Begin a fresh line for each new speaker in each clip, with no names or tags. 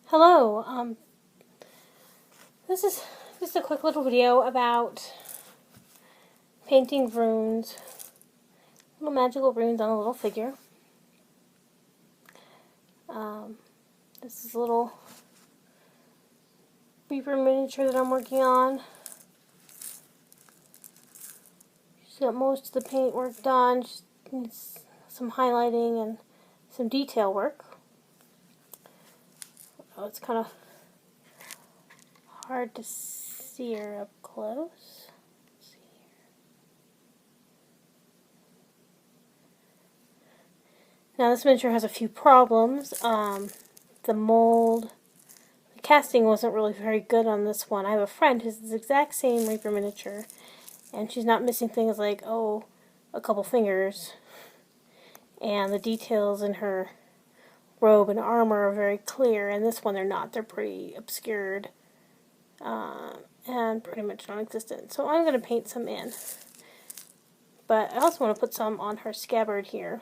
Hello, this is just a quick little video about painting runes, little magical runes on a little figure. This is a little Reaper miniature that I'm working on. She's got most of the paint work done, just needs some highlighting and some detail work. Oh, it's kind of hard to see her up close. Let's see here. Now this miniature has a few problems. The mold, the casting wasn't really very good on this one. I have a friend who's the exact same Reaper miniature, and she's not missing things like, a couple fingers. And the details in her robe and armor are very clear, and this one they're not. They're pretty obscured and pretty much non-existent. So I'm going to paint some in. But I also want to put some on her scabbard here.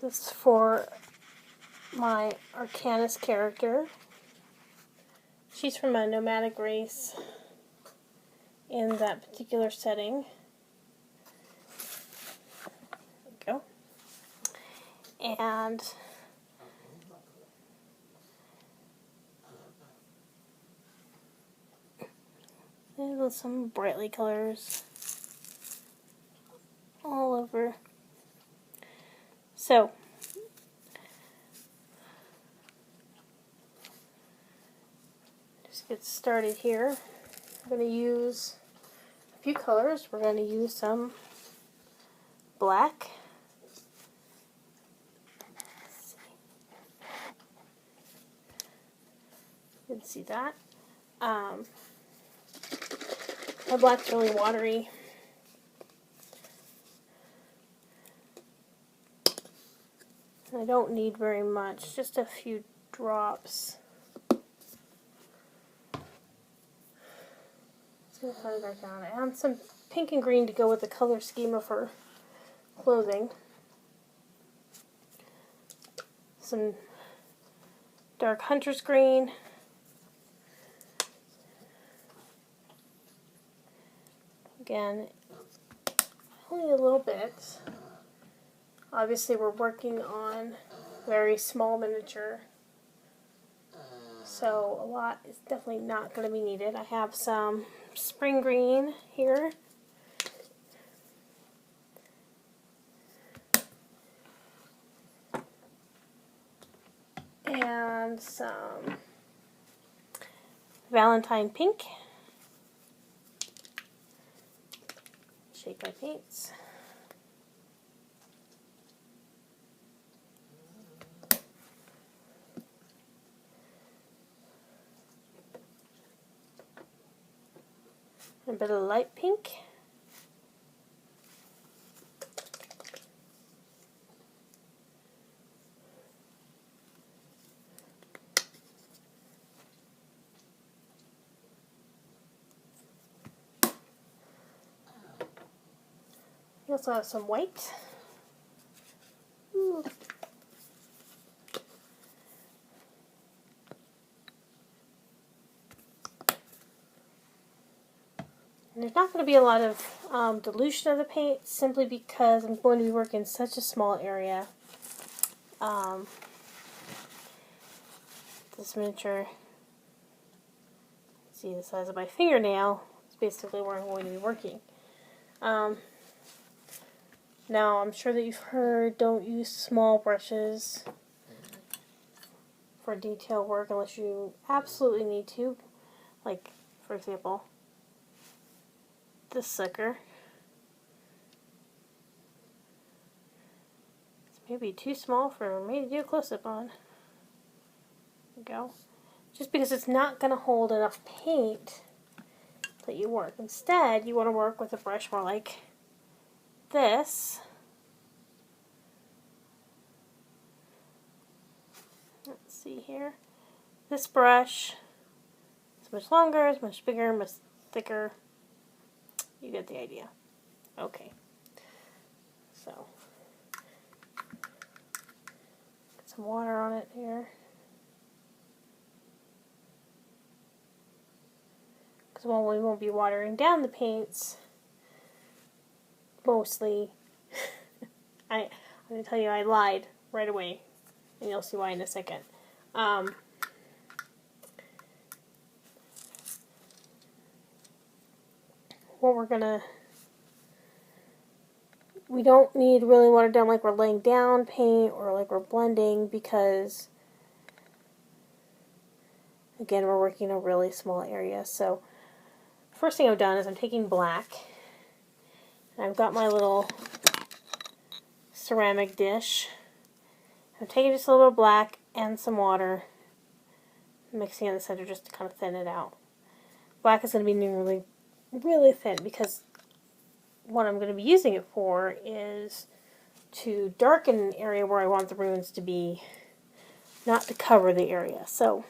This is for my Arcanist character. She's from a nomadic race in that particular setting. There we go. And there's some brightly colors all over. So just get started here. I'm going to use a few colors. We're going to use some black. You can see that. My black's really watery. I don't need very much, just a few drops. Just going to put it back down. And some pink and green to go with the color scheme of her clothing. Some dark hunter's green. Again, only a little bit. Obviously we're working on a very small miniature, so a lot is definitely not going to be needed. I have some spring green here. And some Valentine pink. Shake my paints. A bit of light pink. We also have some white. Ooh. And there's not going to be a lot of dilution of the paint, simply because I'm going to be working in such a small area. This miniature, see the size of my fingernail, is basically where I'm going to be working. Now, I'm sure that you've heard, don't use small brushes for detail work unless you absolutely need to. Like, for example, this sucker. It's maybe too small for me to do a close-up on. There we go. Just because it's not going to hold enough paint that you work. Instead, you want to work with a brush more like this. Let's see here. This brush is much longer, it's much bigger, much thicker. You get the idea. Okay. So, get some water on it here. because while we won't be watering down the paints, mostly, I'm going to tell you I lied right away, and you'll see why in a second. What we're going to, we don't need really watered down like we're laying down paint or like we're blending, because again, we're working in a really small area. So first thing I've done is I'm taking black, and I've got my little ceramic dish. I'm taking just a little bit of black and some water, mixing in the center just to kind of thin it out. Black is going to be really, really thin, because what I'm going to be using it for is to darken an area where I want the runes to be, not to cover the area. So,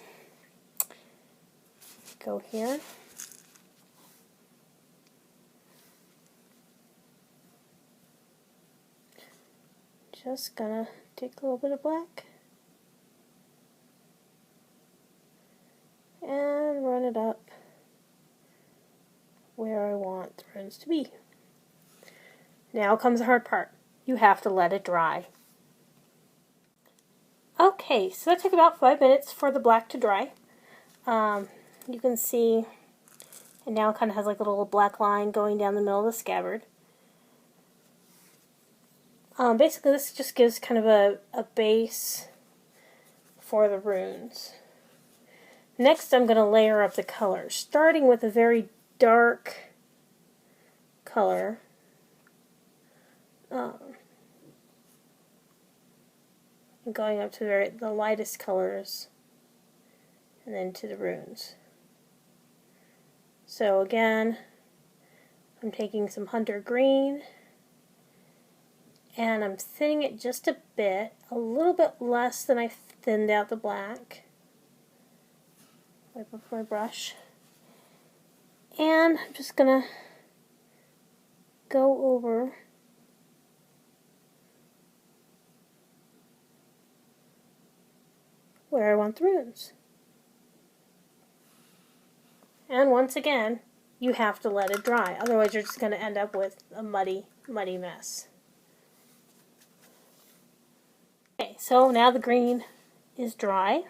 go here. Just gonna take a little bit of black and run it up where I want the runes to be. Now comes the hard part. You have to let it dry. Okay, so that took about 5 minutes for the black to dry. You can see it now kind of has like a little black line going down the middle of the scabbard. Basically, this just gives kind of a base for the runes. Next, I'm going to layer up the colors, starting with a very dark color. And going up to the lightest colors, and then to the runes. So again, I'm taking some hunter green, and I'm thinning it just a bit, a little bit less than I thinned out the black. Wipe up my brush. And I'm just going to go over where I want the runes. And once again, you have to let it dry, otherwise you're just going to end up with a muddy mess. Okay, so now the green is dry.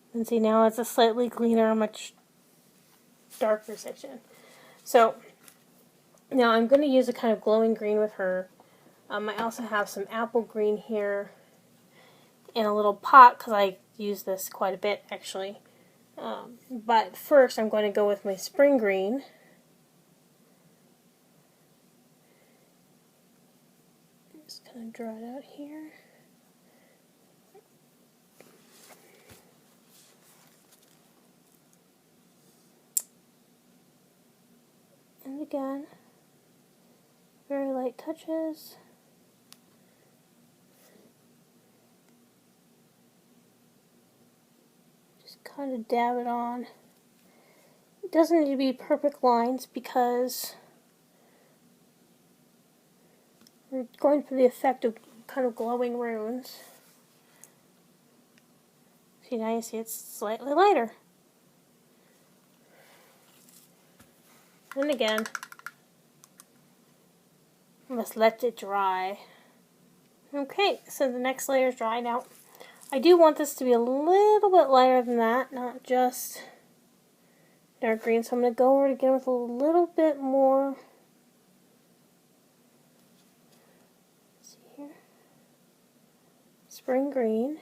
You can see now it's a slightly cleaner, much darker section. So now I'm going to use a kind of glowing green with her. I also have some apple green here in a little pot, because I use this quite a bit actually. But first I'm going to go with my spring green. Just kind of draw it out here. And again, very light touches. Just kind of dab it on. It doesn't need to be perfect lines, because we're going for the effect of kind of glowing runes. See, now you see it's slightly lighter. And again, I must let it dry. Okay, so the next layer is dry. Now, I do want this to be a little bit lighter than that, not just dark green. So I'm going to go over it again with a little bit more. Let's see here. Spring green.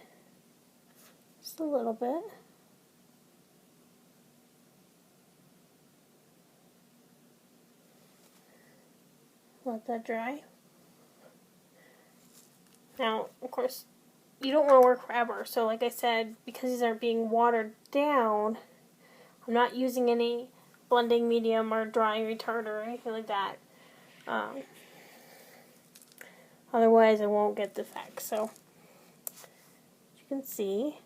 Just a little bit. Let that dry. Now, of course, you don't want to work forever. So like I said, because these aren't being watered down, I'm not using any blending medium or drying retard or anything like that. Otherwise, I won't get the effect. So, as you can see,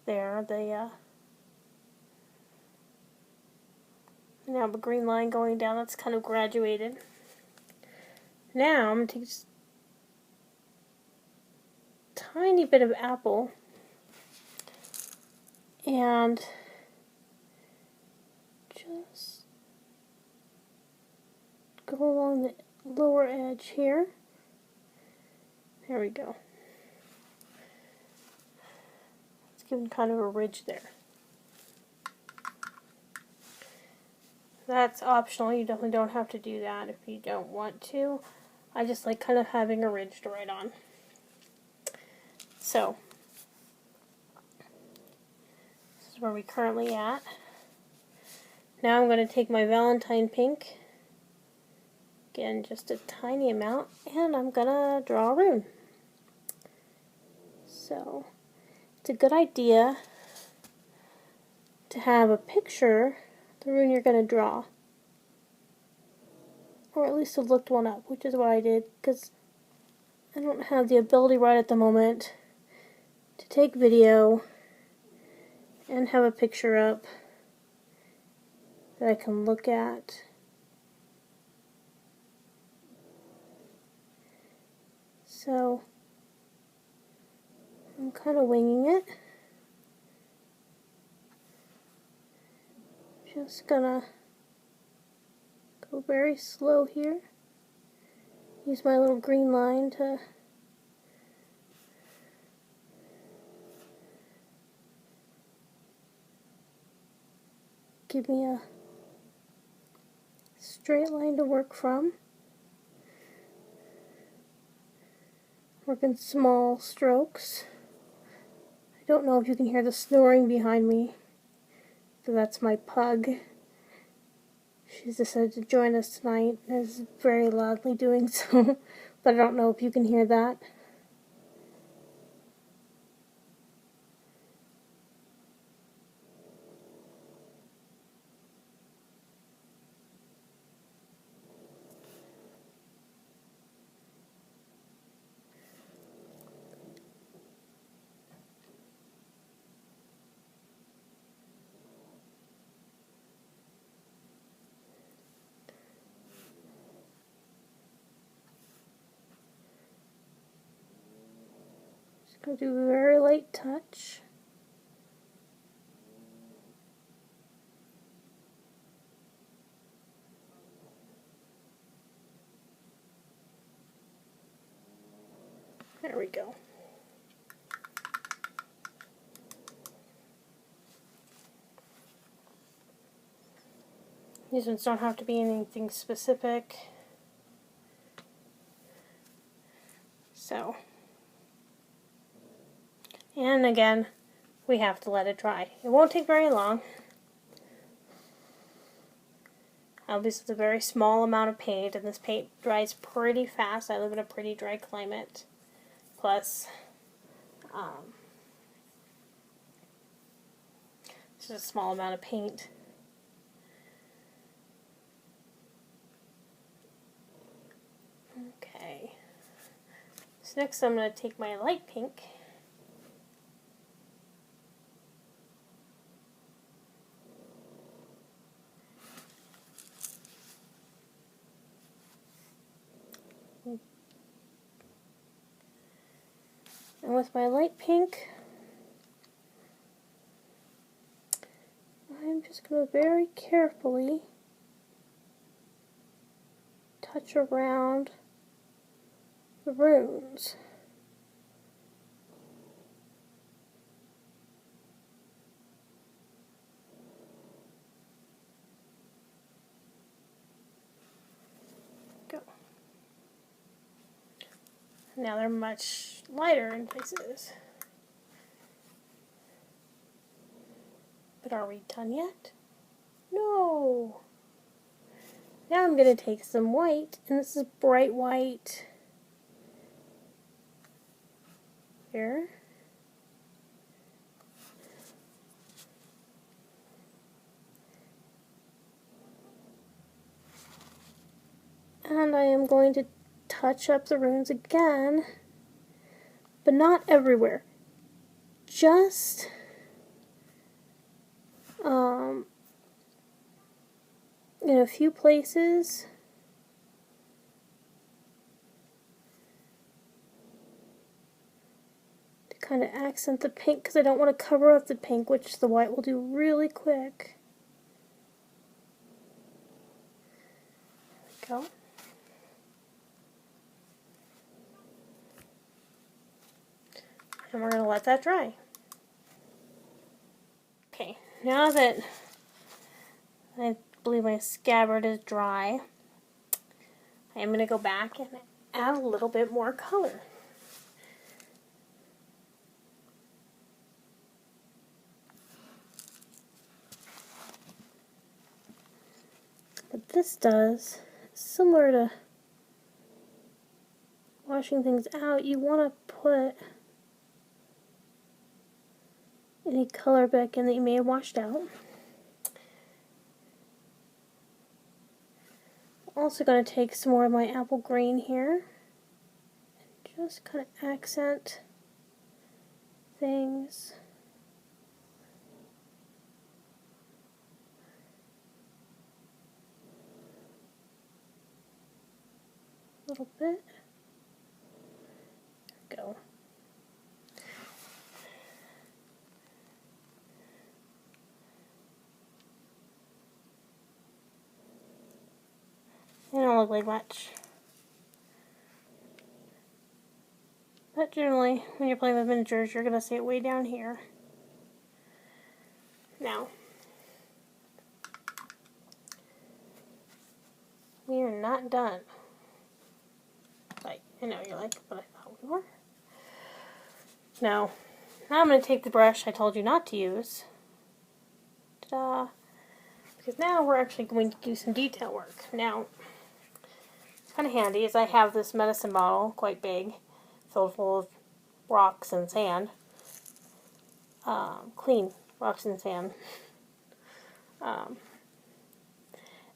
there, now the green line going down, that's kind of graduated. Now, I'm going to take just a tiny bit of apple, and just go along the lower edge here. There we go. It's giving kind of a ridge there. That's optional. You definitely don't have to do that if you don't want to. I just like kind of having a ridge to write on. So, this is where we're currently at. Now I'm going to take my Valentine pink, again just a tiny amount, and I'm going to draw a rune. So, it's a good idea to have a picture of the rune you're going to draw. Or at least have looked one up, which is what I did, because I don't have the ability right at the moment to take video and have a picture up that I can look at. So I'm kind of winging it. Just gonna go very slow here. Use my little green line to give me a straight line to work from. Work in small strokes. I don't know if you can hear the snoring behind me, but that's my pug. She's decided to join us tonight and is very loudly doing so, but I don't know if you can hear that. Just going to do a very light touch. There we go. These ones don't have to be anything specific. So, and again, we have to let it dry. It won't take very long. Obviously, it's a very small amount of paint, and this paint dries pretty fast. I live in a pretty dry climate. Plus, it's just a small amount of paint. Okay. So next I'm going to take my light pink. And with my light pink, I'm just going to very carefully touch around the runes. Go. Now they're much lighter in places. But are we done yet? No! Now I'm going to take some white, and this is bright white. Here. And I am going to touch up the runes again, but not everywhere. Just in a few places. To kind of accent the pink because I don't want to cover up the pink, which the white will do really quick. There we go. And we're going to let that dry. Okay, now that I believe my scabbard is dry, I am going to go back and add a little bit more color. What this does, similar to washing things out, you want to put any color back in that you may have washed out. I'm also going to take some more of my apple green here and just kind of accent things. A little bit. There we go. They don't look like much. But generally, when you're playing with miniatures, you're going to see it way down here. Now, we are not done. Like, I know you're like, but I thought we were. Now I'm going to take the brush I told you not to use. Ta-da! Because now we're actually going to do some detail work. Now, it's kind of handy as I have this medicine bottle, quite big, filled full of rocks and sand. Clean rocks and sand.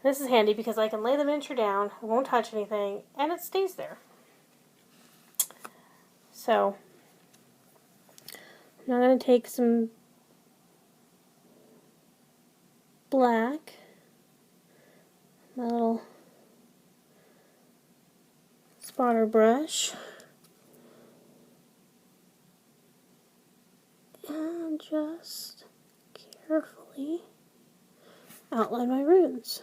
This is handy because I can lay the miniature down, it won't touch anything, and it stays there. So, now I'm going to take some black, my little spotter brush, and just carefully outline my runes.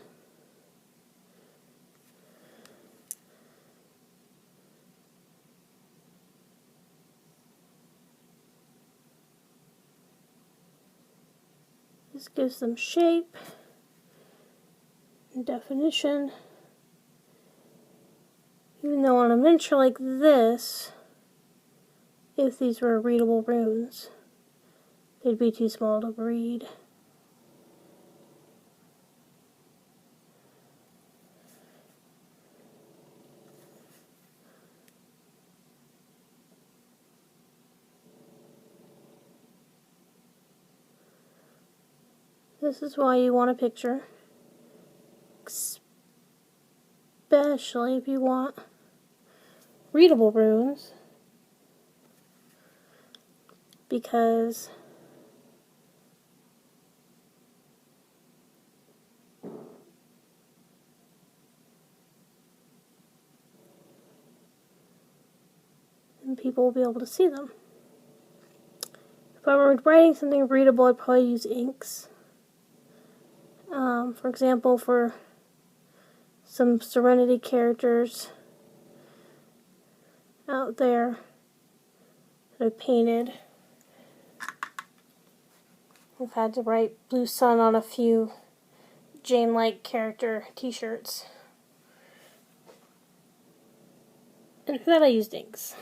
This gives them shape and definition. Even though on a miniature like this, if these were readable runes, they'd be too small to read. This is why you want a picture, especially if you want readable runes, because then people will be able to see them. If I were writing something readable, I'd probably use inks. For example, for some Serenity characters out there that I painted, I've had to write Blue Sun on a few Jane-like character t-shirts. And for that I used inks.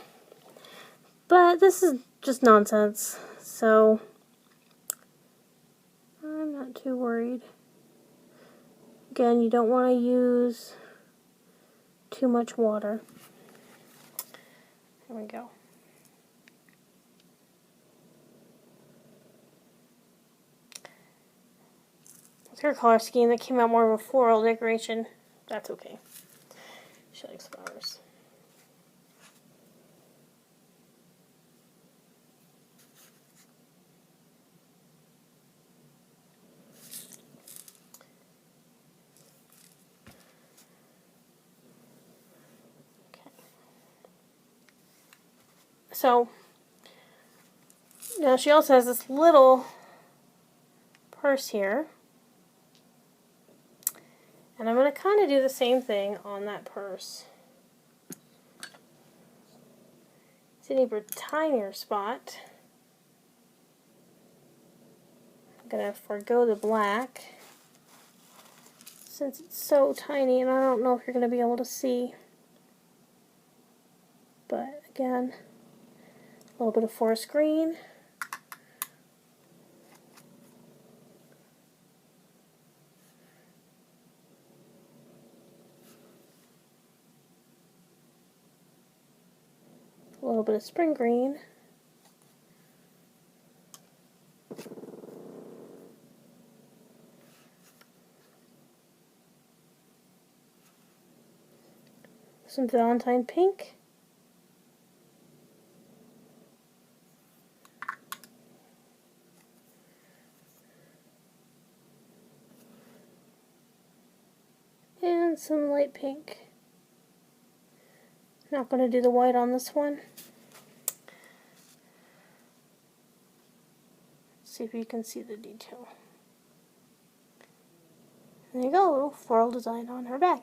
But this is just nonsense, so I'm not too worried. Again, you don't want to use too much water. There we go. With her color scheme, that came out more of a floral decoration. That's okay. She likes flowers. So, Now she also has this little purse here. And I'm going to kind of do the same thing on that purse. It's an even tinier spot. I'm going to forego the black since it's so tiny, and I don't know if you're going to be able to see. But again, a little bit of forest green. A little bit of spring green. Some Valentine pink. And some light pink. Not going to do the white on this one. See if you can see the detail. There you go, a little floral design on her bag.